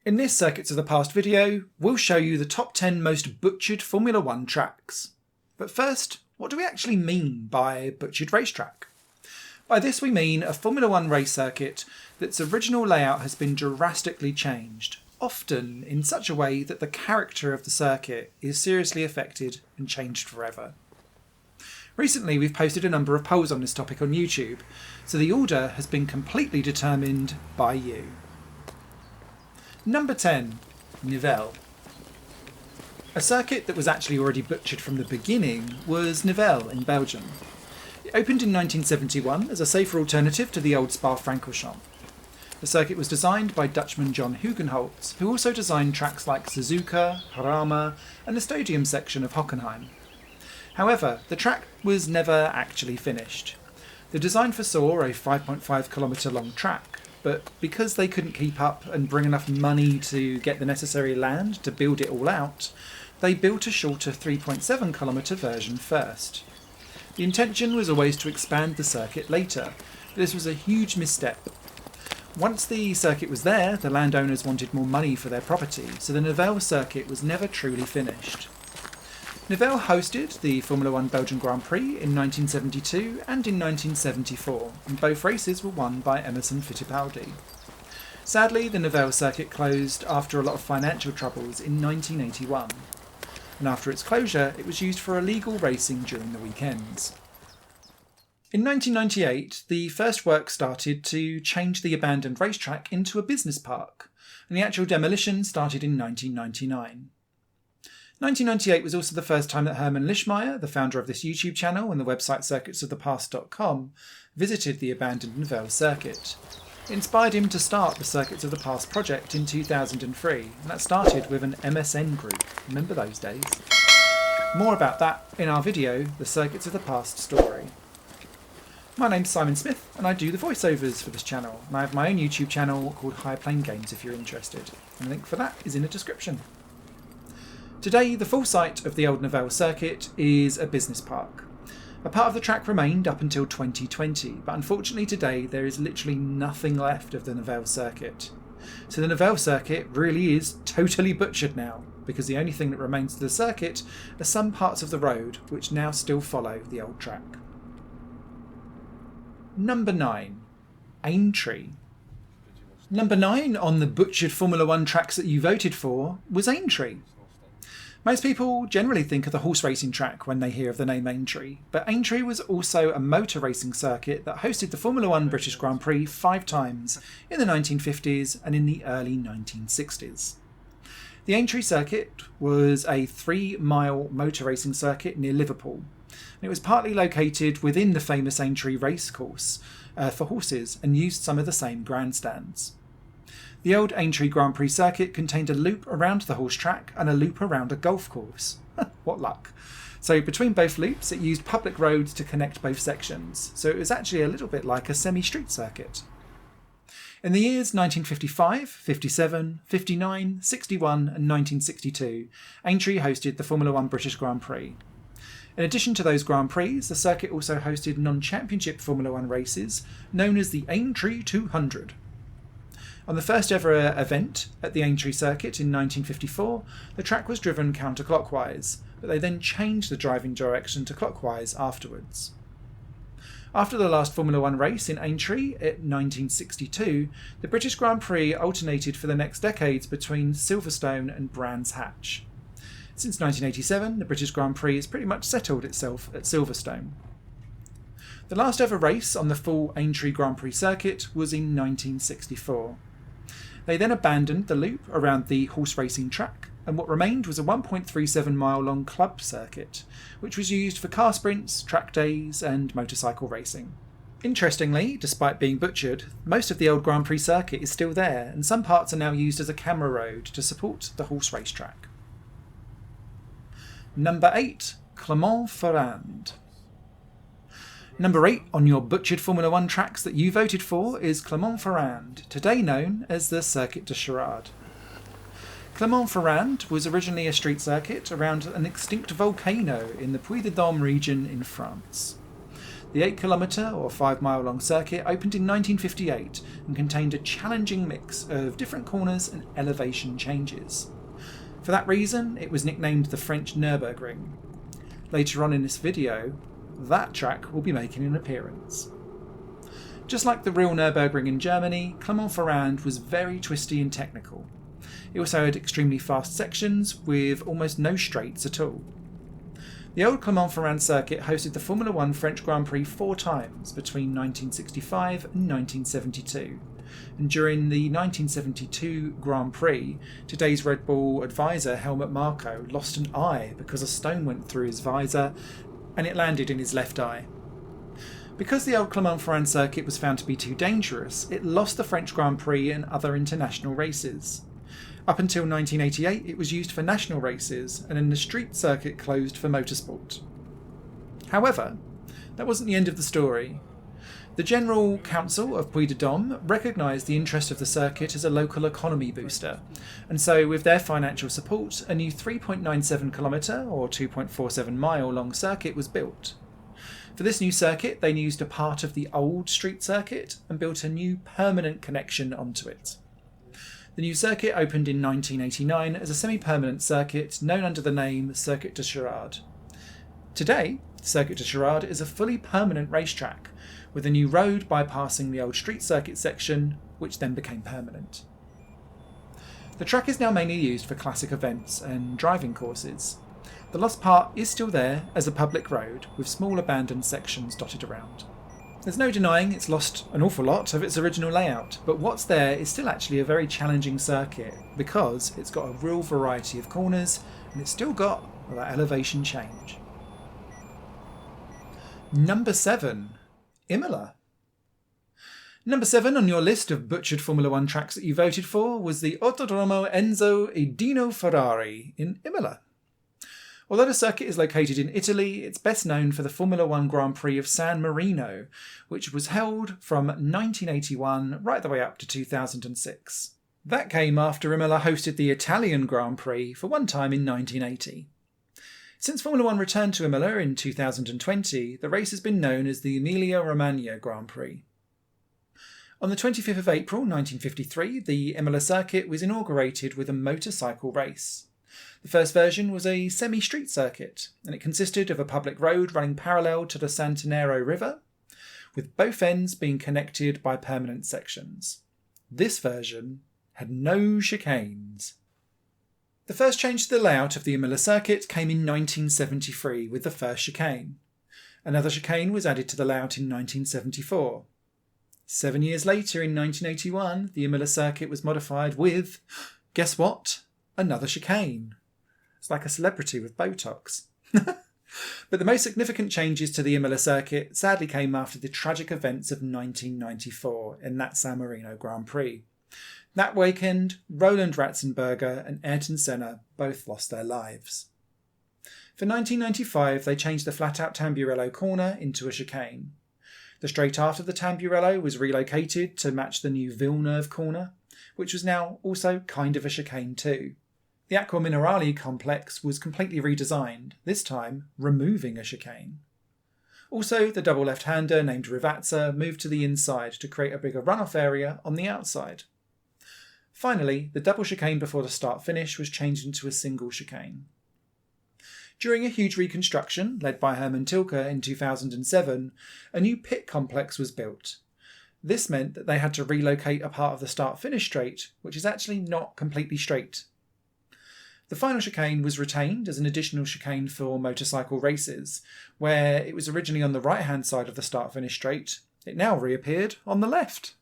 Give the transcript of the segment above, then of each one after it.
In this Circuits of the Past video, we'll show you the top 10 most butchered Formula 1 tracks. But first, what do we actually mean by butchered racetrack? By this we mean a Formula 1 race circuit that's original layout has been drastically changed, often in such a way that the character of the circuit is seriously affected and changed forever. Recently we've posted a number of polls on this topic on YouTube, so the order has been completely determined by you. Number 10. Nivelles. A circuit that was actually already butchered from the beginning was Nivelles in Belgium. It opened in 1971 as a safer alternative to the old Spa-Francorchamps. The circuit was designed by Dutchman John Hugenholtz, who also designed tracks like Suzuka, Harama and the stadium section of Hockenheim. However, the track was never actually finished. The design foresaw a 5.5 kilometre long track, but because they couldn't keep up and bring enough money to get the necessary land to build it all out, they built a shorter 3.7 kilometre version first. The intention was always to expand the circuit later, but this was a huge misstep. Once the circuit was there, the landowners wanted more money for their property, so the Nivelles circuit was never truly finished. Nivelles hosted the Formula 1 Belgian Grand Prix in 1972 and in 1974, and both races were won by Emerson Fittipaldi. Sadly, the Nivelles circuit closed after a lot of financial troubles in 1981, and after its closure it was used for illegal racing during the weekends. In 1998, the first work started to change the abandoned racetrack into a business park, and the actual demolition started in 1999. 1998 was also the first time that Hermann Lischmeyer, the founder of this YouTube channel and the website circuitsofthepast.com, visited the abandoned Nivelles circuit. It inspired him to start the Circuits of the Past project in 2003, and that started with an MSN group. Remember those days? More about that in our video, The Circuits of the Past Story. My name's Simon Smith and I do the voiceovers for this channel, and I have my own YouTube channel called High Plane Games if you're interested, and the link for that is in the description. Today, the full site of the old Nivelles circuit is a business park. A part of the track remained up until 2020, but unfortunately today there is literally nothing left of the Nivelles circuit. So the Nivelles circuit really is totally butchered now, because the only thing that remains of the circuit are some parts of the road which now still follow the old track. Number 9. Aintree. Number 9 on the butchered Formula 1 tracks that you voted for was Aintree. Most people generally think of the horse racing track when they hear of the name Aintree, but Aintree was also a motor racing circuit that hosted the Formula 1 British Grand Prix 5 times in the 1950s and in the early 1960s. The Aintree circuit was a 3-mile motor racing circuit near Liverpool. It was partly located within the famous Aintree racecourse for horses and used some of the same grandstands. The old Aintree Grand Prix circuit contained a loop around the horse track and a loop around a golf course. What luck. So between both loops it used public roads to connect both sections, so it was actually a little bit like a semi-street circuit. In the years 1955, 57, 59, 61 and 1962, Aintree hosted the Formula 1 British Grand Prix. In addition to those Grand Prix, the circuit also hosted non-championship Formula 1 races known as the Aintree 200. On the first ever event at the Aintree circuit in 1954, the track was driven counterclockwise, but they then changed the driving direction to clockwise afterwards. After the last Formula 1 race in Aintree in 1962, the British Grand Prix alternated for the next decades between Silverstone and Brands Hatch. Since 1987, the British Grand Prix has pretty much settled itself at Silverstone. The last ever race on the full Aintree Grand Prix circuit was in 1964. They then abandoned the loop around the horse racing track, and what remained was a 1.37 mile long club circuit, which was used for car sprints, track days and motorcycle racing. Interestingly, despite being butchered, most of the old Grand Prix circuit is still there, and some parts are now used as a camera road to support the horse race track. Number 8. Clermont-Ferrand. Number 8 on your butchered Formula 1 tracks that you voted for is Clermont-Ferrand, today known as the Circuit de Charade. Clermont-Ferrand was originally a street circuit around an extinct volcano in the Puy-de-Dôme region in France. The 8 km or 5-mile long circuit opened in 1958 and contained a challenging mix of different corners and elevation changes. For that reason, it was nicknamed the French Nürburgring. Later on in this video, that track will be making an appearance. Just like the real Nürburgring in Germany, Clermont-Ferrand was very twisty and technical. It also had extremely fast sections with almost no straights at all. The old Clermont-Ferrand circuit hosted the Formula 1 French Grand Prix 4 times between 1965 and 1972. And during the 1972 Grand Prix, today's Red Bull advisor Helmut Marko lost an eye because a stone went through his visor and it landed in his left eye. Because the old Clermont-Ferrand circuit was found to be too dangerous, it lost the French Grand Prix and other international races. Up until 1988 it was used for national races, and then the street circuit closed for motorsport. However, that wasn't the end of the story. The General Council of Puy-de-Dôme recognised the interest of the circuit as a local economy booster, and so with their financial support, a new 3.97 km or 2.47 mile long circuit was built. For this new circuit, they used a part of the old street circuit and built a new permanent connection onto it. The new circuit opened in 1989 as a semi-permanent circuit known under the name Circuit de Chirard. Today, Circuit de Chirard is a fully permanent racetrack, with a new road bypassing the old street circuit section, which then became permanent. The track is now mainly used for classic events and driving courses. The lost part is still there as a public road, with small abandoned sections dotted around. There's no denying it's lost an awful lot of its original layout, but what's there is still actually a very challenging circuit, because it's got a real variety of corners, and it's still got that elevation change. Number 7. Imola. Number 7 on your list of butchered Formula 1 tracks that you voted for was the Autodromo Enzo e Dino Ferrari in Imola. Although the circuit is located in Italy, it's best known for the Formula 1 Grand Prix of San Marino, which was held from 1981 right the way up to 2006. That came after Imola hosted the Italian Grand Prix for one time in 1980. Since Formula 1 returned to Imola in 2020, the race has been known as the Emilia-Romagna Grand Prix. On the 25th of April 1953, the Imola circuit was inaugurated with a motorcycle race. The first version was a semi-street circuit, and it consisted of a public road running parallel to the Santenero River, with both ends being connected by permanent sections. This version had no chicanes. The first change to the layout of the Imola circuit came in 1973 with the first chicane. Another chicane was added to the layout in 1974. 7 years later, in 1981, the Imola circuit was modified with, guess what? Another chicane. It's like a celebrity with Botox. But the most significant changes to the Imola circuit sadly came after the tragic events of 1994 in that San Marino Grand Prix. That weekend, Roland Ratzenberger and Ayrton Senna both lost their lives. For 1995, they changed the flat-out Tamburello corner into a chicane. The straight after the Tamburello was relocated to match the new Villeneuve corner, which was now also kind of a chicane too. The Acqua Minerale complex was completely redesigned, this time removing a chicane. Also, the double left-hander named Rivazza moved to the inside to create a bigger runoff area on the outside. Finally, the double chicane before the start-finish was changed into a single chicane. During a huge reconstruction, led by Hermann Tilke in 2007, a new pit complex was built. This meant that they had to relocate a part of the start-finish straight, which is actually not completely straight. The final chicane was retained as an additional chicane for motorcycle races, where it was originally on the right-hand side of the start-finish straight. It now reappeared on the left.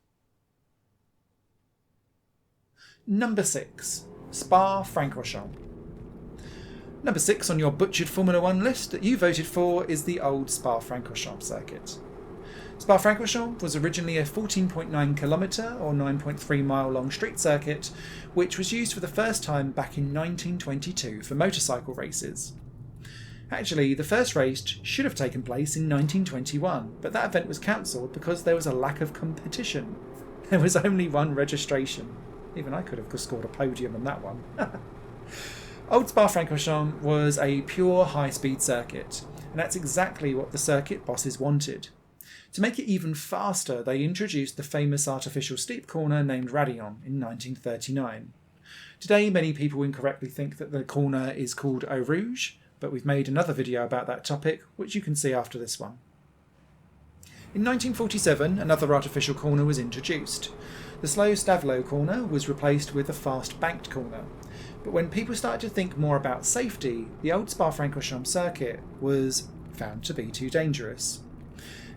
Number 6. Spa-Francorchamps. Number 6 on your butchered Formula 1 list that you voted for is the old Spa-Francorchamps circuit. Spa-Francorchamps was originally a 14.9 kilometre or 9.3 mile long street circuit, which was used for the first time back in 1922 for motorcycle races. Actually, the first race should have taken place in 1921, but that event was cancelled because there was a lack of competition. There was only one registration. Even I could have scored a podium on that one. Old Spa-Francorchamps was a pure high-speed circuit, and that's exactly what the circuit bosses wanted. To make it even faster, they introduced the famous artificial steep corner named Raidillon in 1939. Today, many people incorrectly think that the corner is called Eau Rouge, but we've made another video about that topic, which you can see after this one. In 1947, another artificial corner was introduced. The slow Stavelot corner was replaced with a fast banked corner. But when people started to think more about safety, the old Spa-Francorchamps circuit was found to be too dangerous.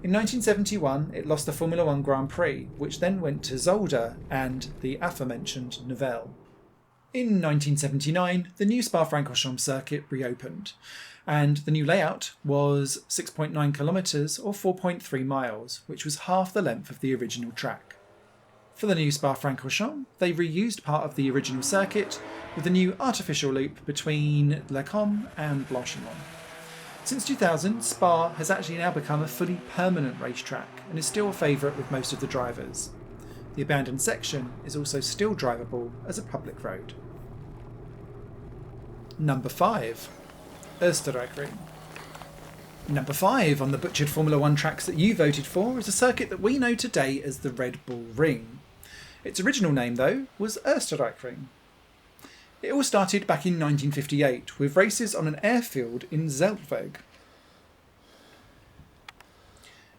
In 1971, it lost the Formula 1 Grand Prix, which then went to Zolder and the aforementioned Nivelles. In 1979, the new Spa-Francorchamps circuit reopened, and the new layout was 6.9 kilometres or 4.3 miles, which was half the length of the original track. For the new Spa-Francorchamps, they reused part of the original circuit with a new artificial loop between Le Combe and Blanchimont. Since 2000, Spa has actually now become a fully permanent racetrack and is still a favourite with most of the drivers. The abandoned section is also still drivable as a public road. Number 5. Österreichring. Number 5 on the butchered Formula 1 tracks that you voted for is a circuit that we know today as the Red Bull Ring. Its original name, though, was Österreichring. It all started back in 1958 with races on an airfield in Zandvoort.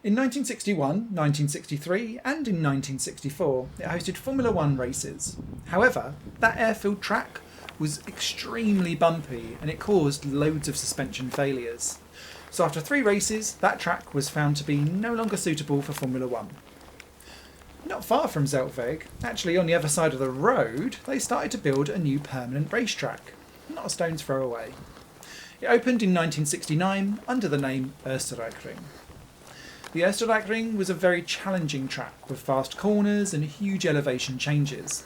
In 1961, 1963 and in 1964 it hosted Formula 1 races. However, that airfield track was extremely bumpy and it caused loads of suspension failures. So after 3 races, that track was found to be no longer suitable for Formula 1. Not far from Zandvoort, actually on the other side of the road, they started to build a new permanent racetrack, not a stone's throw away. It opened in 1969 under the name Österreichring. The Österreichring was a very challenging track with fast corners and huge elevation changes.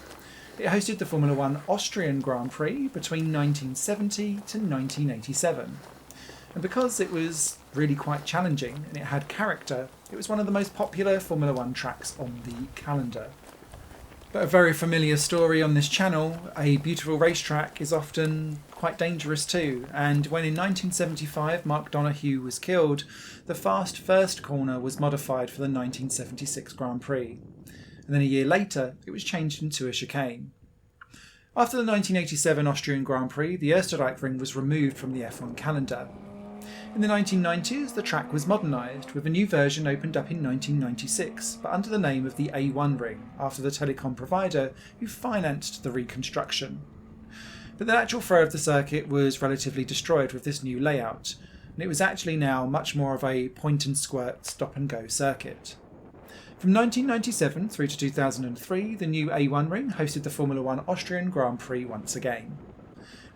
It hosted the Formula 1 Austrian Grand Prix between 1970 to 1987. And because it was really quite challenging and it had character, it was one of the most popular Formula 1 tracks on the calendar. But a very familiar story on this channel, a beautiful racetrack is often quite dangerous too, and when in 1975 Mark Donoghue was killed, the fast first corner was modified for the 1976 Grand Prix, and then a year later it was changed into a chicane. After the 1987 Austrian Grand Prix, the Österreichring was removed from the F1 calendar. In the 1990s, the track was modernised, with a new version opened up in 1996, but under the name of the A1 Ring, after the telecom provider who financed the reconstruction. But the natural flow of the circuit was relatively destroyed with this new layout, and it was actually now much more of a point-and-squirt stop-and-go circuit. From 1997 through to 2003, the new A1 Ring hosted the Formula 1 Austrian Grand Prix once again.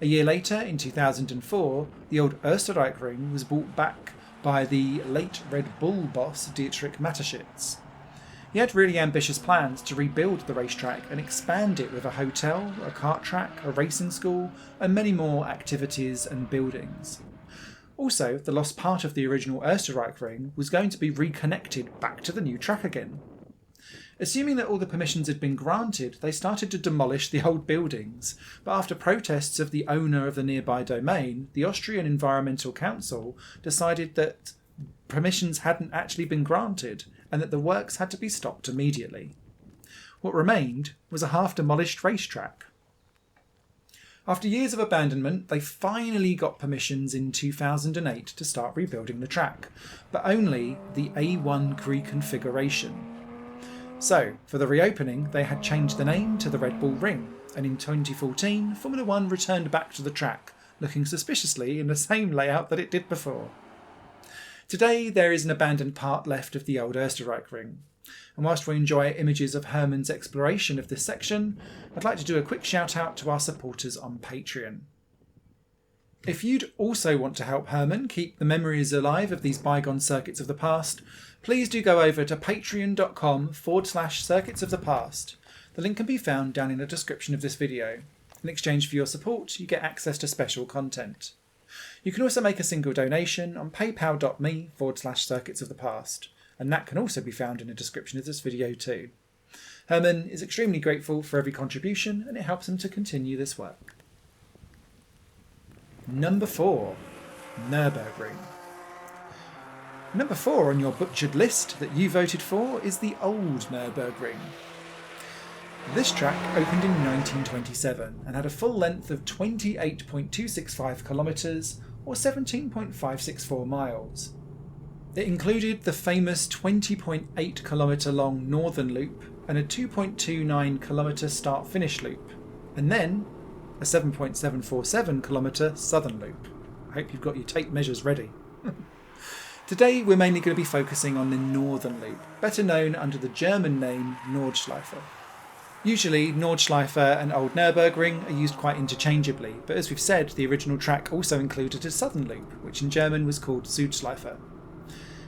A year later, in 2004, the old Österreichring was brought back by the late Red Bull boss Dietrich Mateschitz. He had really ambitious plans to rebuild the racetrack and expand it with a hotel, a kart track, a racing school, and many more activities and buildings. Also, the lost part of the original Österreichring was going to be reconnected back to the new track again. Assuming that all the permissions had been granted, they started to demolish the old buildings, but after protests of the owner of the nearby domain, the Austrian Environmental Council decided that permissions hadn't actually been granted and that the works had to be stopped immediately. What remained was a half-demolished racetrack. After years of abandonment, they finally got permissions in 2008 to start rebuilding the track, but only the A1 reconfiguration. So, for the reopening, they had changed the name to the Red Bull Ring, and in 2014, Formula 1 returned back to the track, looking suspiciously in the same layout that it did before. Today, there is an abandoned part left of the old Österreichring, and whilst we enjoy images of Herman's exploration of this section, I'd like to do a quick shout out to our supporters on Patreon. If you'd also want to help Herman keep the memories alive of these bygone circuits of the past, please do go over to patreon.com/circuits of the past. The link can be found down in the description of this video. In exchange for your support, you get access to special content. You can also make a single donation on paypal.me/circuits of the past, and that can also be found in the description of this video too. Herman is extremely grateful for every contribution, and it helps him to continue this work. Number 4. Nürburgring. Number 4 on your butchered list that you voted for is the old Nürburgring. This track opened in 1927 and had a full length of 28.265 kilometres or 17.564 miles. It included the famous 20.8 kilometre long northern loop and a 2.29 kilometre start-finish loop, and then a 7.747 kilometre southern loop. I hope you've got your tape measures ready. Today we're mainly going to be focusing on the northern loop, better known under the German name Nordschleife. Usually Nordschleife and Old Nürburgring are used quite interchangeably, but as we've said, the original track also included a southern loop, which in German was called Südschleife.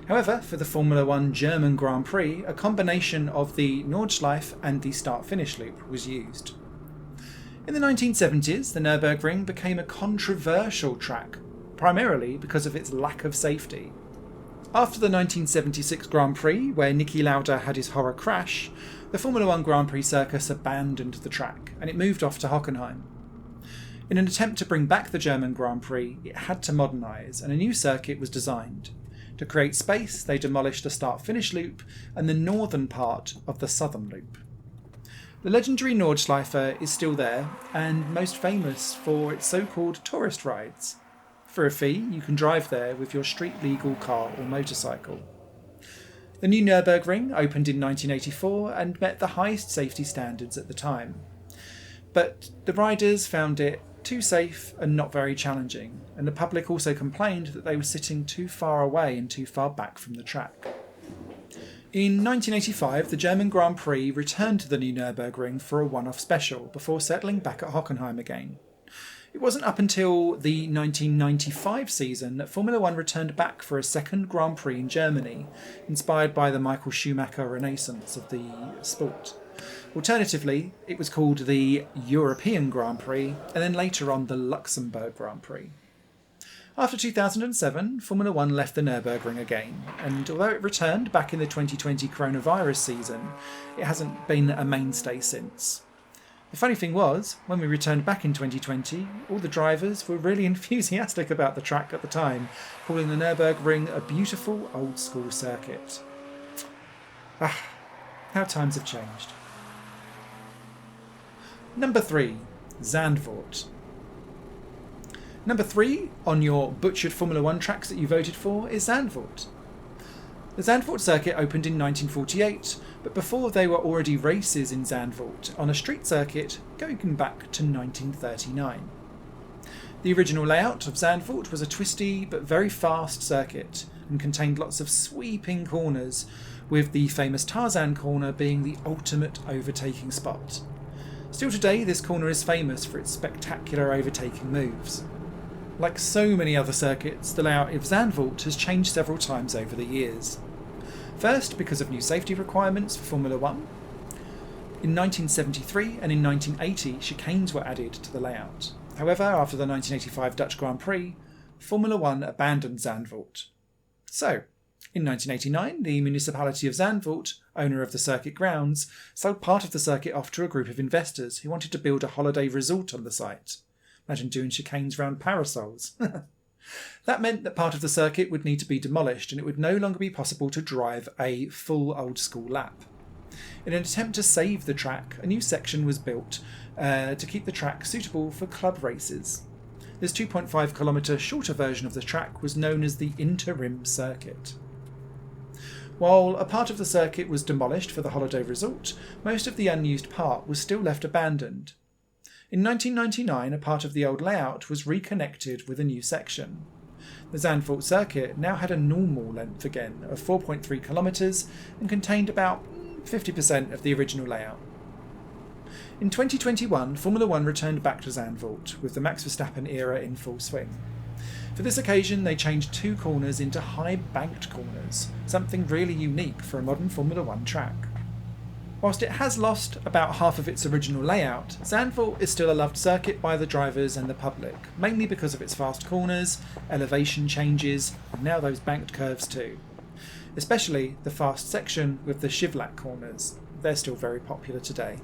However, for the Formula 1 German Grand Prix, a combination of the Nordschleife and the start-finish loop was used. In the 1970s, the Nürburgring became a controversial track, primarily because of its lack of safety. After the 1976 Grand Prix, where Niki Lauda had his horror crash, the Formula 1 Grand Prix circus abandoned the track and it moved off to Hockenheim. In an attempt to bring back the German Grand Prix, it had to modernise and a new circuit was designed. To create space, they demolished the start-finish loop and the northern part of the southern loop. The legendary Nordschleife is still there and most famous for its so-called tourist rides. For a fee, you can drive there with your street-legal car or motorcycle. The new Nürburgring opened in 1984 and met the highest safety standards at the time. But the riders found it too safe and not very challenging, and the public also complained that they were sitting too far away and too far back from the track. In 1985, the German Grand Prix returned to the new Nürburgring for a one-off special before settling back at Hockenheim again. It wasn't up until the 1995 season that Formula 1 returned back for a second Grand Prix in Germany, inspired by the Michael Schumacher renaissance of the sport. Alternatively, it was called the European Grand Prix, and then later on the Luxembourg Grand Prix. After 2007, Formula 1 left the Nürburgring again, and although it returned back in the 2020 coronavirus season, it hasn't been a mainstay since. The funny thing was, when we returned back in 2020, all the drivers were really enthusiastic about the track at the time, calling the Nürburgring a beautiful old-school circuit. How times have changed. Number 3, Zandvoort. Number 3 on your butchered Formula 1 tracks that you voted for is Zandvoort. The Zandvoort circuit opened in 1948, but before there were already races in Zandvoort on a street circuit going back to 1939. The original layout of Zandvoort was a twisty but very fast circuit and contained lots of sweeping corners, with the famous Tarzan corner being the ultimate overtaking spot. Still today, this corner is famous for its spectacular overtaking moves. Like so many other circuits, the layout of Zandvoort has changed several times over the years. First, because of new safety requirements for Formula 1. In 1973 and in 1980, chicanes were added to the layout. However, after the 1985 Dutch Grand Prix, Formula 1 abandoned Zandvoort. So, in 1989, the municipality of Zandvoort, owner of the circuit grounds, sold part of the circuit off to a group of investors who wanted to build a holiday resort on the site. Imagine doing chicanes round parasols. That meant that part of the circuit would need to be demolished and it would no longer be possible to drive a full old school lap. In an attempt to save the track, a new section was built to keep the track suitable for club races. This 2.5 kilometre shorter version of the track was known as the interim circuit. While a part of the circuit was demolished for the holiday resort, most of the unused part was still left abandoned. In 1999, a part of the old layout was reconnected with a new section. The Zandvoort circuit now had a normal length again of 4.3 kilometres and contained about 50% of the original layout. In 2021, Formula 1 returned back to Zandvoort, with the Max Verstappen era in full swing. For this occasion, they changed two corners into high banked corners, something really unique for a modern Formula 1 track. Whilst it has lost about half of its original layout, Zandvoort is still a loved circuit by the drivers and the public, mainly because of its fast corners, elevation changes, and now those banked curves too. Especially the fast section with the shivlak corners. They're still very popular today.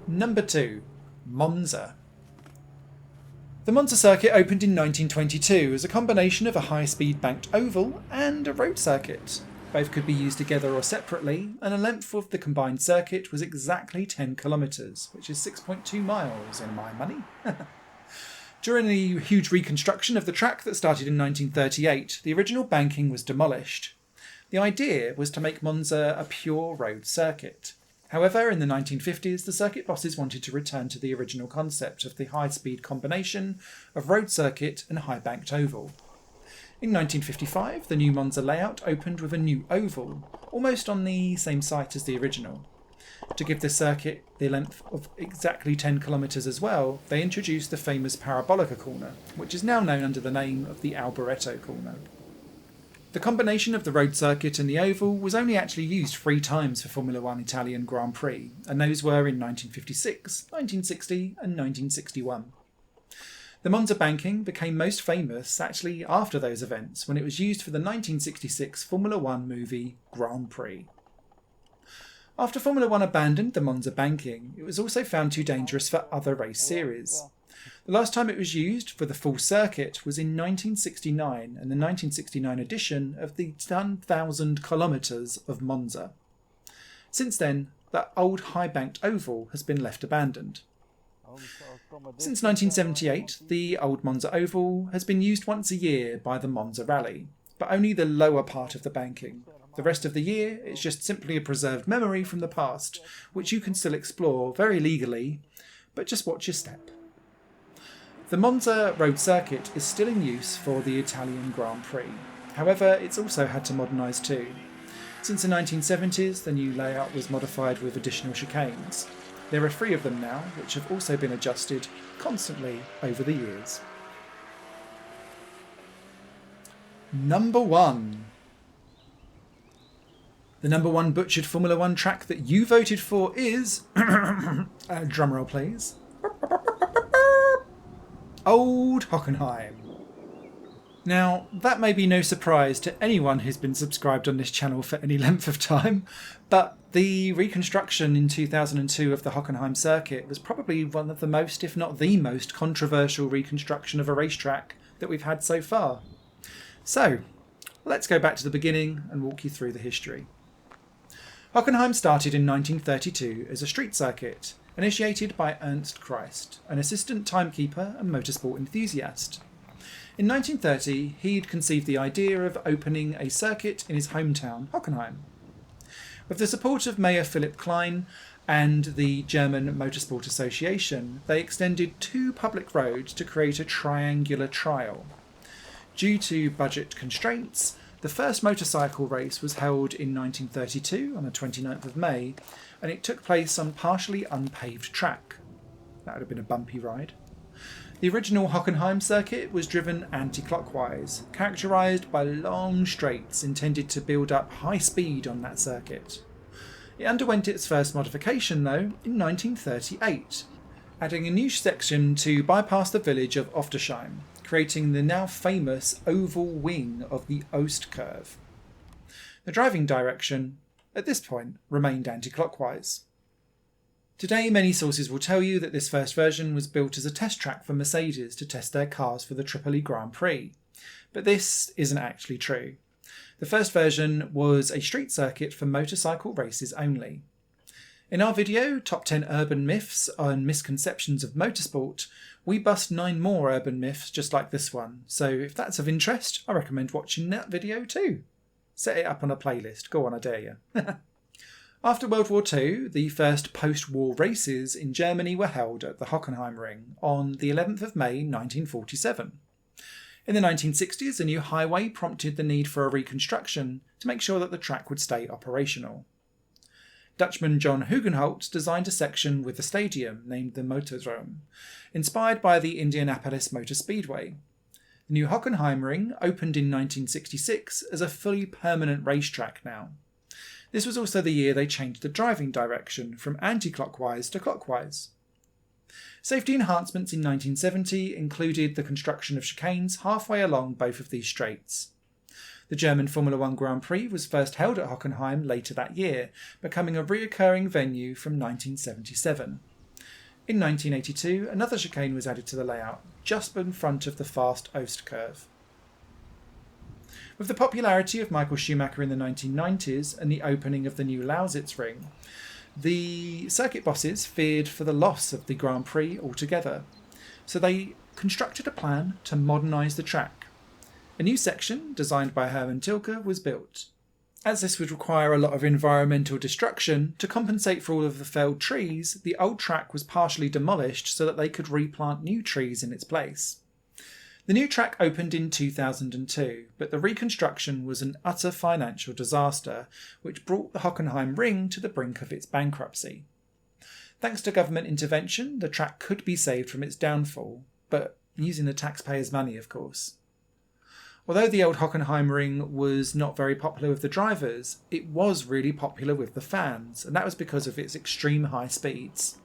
Number 2, Monza. The The Monza circuit opened in 1922 as a combination of a high-speed banked oval and a road circuit. Both could be used together or separately, and the length of the combined circuit was exactly 10 kilometres, which is 6.2 miles in my money. During the huge reconstruction of the track that started in 1938, the original banking was demolished. The idea was to make Monza a pure road circuit. However, in the 1950s, the circuit bosses wanted to return to the original concept of the high-speed combination of road circuit and high-banked oval. In 1955, the new Monza layout opened with a new oval, almost on the same site as the original. To give the circuit the length of exactly 10 kilometres as well, they introduced the famous Parabolica corner, which is now known under the name of the Alboreto corner. The combination of the road circuit and the oval was only actually used 3 times for Formula One Italian Grand Prix, and those were in 1956, 1960 and 1961. The Monza banking became most famous actually after those events, when it was used for the 1966 Formula One movie Grand Prix. After Formula One abandoned the Monza banking, it was also found too dangerous for other race series. The last time it was used for the full circuit was in 1969 and the 1969 edition of the 10,000 kilometres of Monza. Since then, that old high-banked oval has been left abandoned. Since 1978, the old Monza oval has been used once a year by the Monza Rally, but only the lower part of the banking. The rest of the year, it's just simply a preserved memory from the past, which you can still explore very legally, but just watch your step. The Monza road circuit is still in use for the Italian Grand Prix. However, it's also had to modernise too. Since the 1970s, the new layout was modified with additional chicanes. There are 3 of them now, which have also been adjusted constantly over the years. Number 1. The number 1 butchered Formula 1 track that you voted for is... drumroll please. Old Hockenheim. Now, that may be no surprise to anyone who's been subscribed on this channel for any length of time, but the reconstruction in 2002 of the Hockenheim circuit was probably one of the most, if not the most, controversial reconstruction of a racetrack that we've had so far. So, let's go back to the beginning and walk you through the history. Hockenheim started in 1932 as a street circuit, initiated by Ernst Christ, an assistant timekeeper and motorsport enthusiast. In 1930, he'd conceived the idea of opening a circuit in his hometown, Hockenheim. With the support of Mayor Philipp Klein and the German Motorsport Association, they extended 2 public roads to create a triangular trial. Due to budget constraints, the first motorcycle race was held in 1932 on the 29th of May, and it took place on partially unpaved track. That would have been a bumpy ride. The original Hockenheim circuit was driven anti-clockwise, characterised by long straights intended to build up high speed on that circuit. It underwent its first modification, though, in 1938, adding a new section to bypass the village of Oftersheim, creating the now famous oval wing of the Ost curve. The driving direction, at this point, remained anti-clockwise. Today, many sources will tell you that this first version was built as a test track for Mercedes to test their cars for the Tripoli Grand Prix, but this isn't actually true. The first version was a street circuit for motorcycle races only. In our video, Top 10 Urban Myths and Misconceptions of Motorsport, we bust 9 more urban myths just like this one, so if that's of interest, I recommend watching that video too. Set it up on a playlist, go on, I dare you. After World War II, the first post-war races in Germany were held at the Hockenheim Ring on the 11th of May 1947. In the 1960s, a new highway prompted the need for a reconstruction to make sure that the track would stay operational. Dutchman John Hugenholtz designed a section with a stadium named the Motordrome, inspired by the Indianapolis Motor Speedway. The new Hockenheim Ring opened in 1966 as a fully permanent racetrack now. This was also the year they changed the driving direction from anti-clockwise to clockwise. Safety enhancements in 1970 included the construction of chicanes halfway along both of these straights. The German Formula One Grand Prix was first held at Hockenheim later that year, becoming a reoccurring venue from 1977. In 1982, another chicane was added to the layout, just in front of the fast Oost curve. With the popularity of Michael Schumacher in the 1990s and the opening of the new Lausitzring, the circuit bosses feared for the loss of the Grand Prix altogether, so they constructed a plan to modernise the track. A new section, designed by Hermann Tilke, was built. As this would require a lot of environmental destruction, to compensate for all of the felled trees, the old track was partially demolished so that they could replant new trees in its place. The new track opened in 2002, but the reconstruction was an utter financial disaster, which brought the Hockenheim ring to the brink of its bankruptcy. Thanks to government intervention, the track could be saved from its downfall, but using the taxpayers' money, of course. Although the old Hockenheim ring was not very popular with the drivers, it was really popular with the fans, and that was because of its extreme high speeds.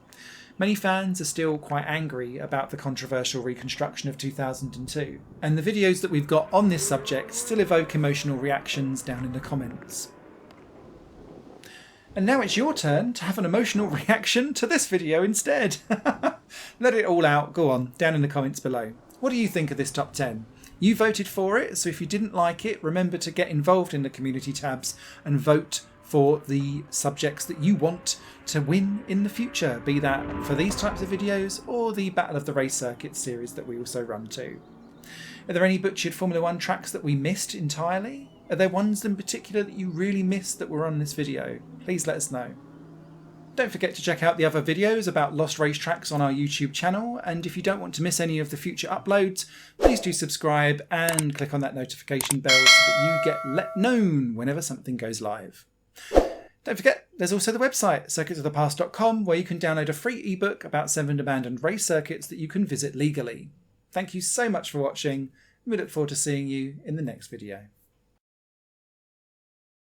Many fans are still quite angry about the controversial reconstruction of 2002, and the videos that we've got on this subject still evoke emotional reactions down in the comments. And now it's your turn to have an emotional reaction to this video instead. Let it all out, go on, down in the comments below. What do you think of this top 10? You voted for it, so if you didn't like it, remember to get involved in the community tabs and vote for the subjects that you want to win in the future, be that for these types of videos or the Battle of the Race Circuits series that we also run too. Are there any butchered Formula 1 tracks that we missed entirely? Are there ones in particular that you really missed that were on this video? Please let us know. Don't forget to check out the other videos about lost racetracks on our YouTube channel, and if you don't want to miss any of the future uploads, please do subscribe and click on that notification bell so that you get let known whenever something goes live. Don't forget, there's also the website, circuitsofthepast.com, where you can download a free ebook about 7 abandoned race circuits that you can visit legally. Thank you so much for watching, and we look forward to seeing you in the next video.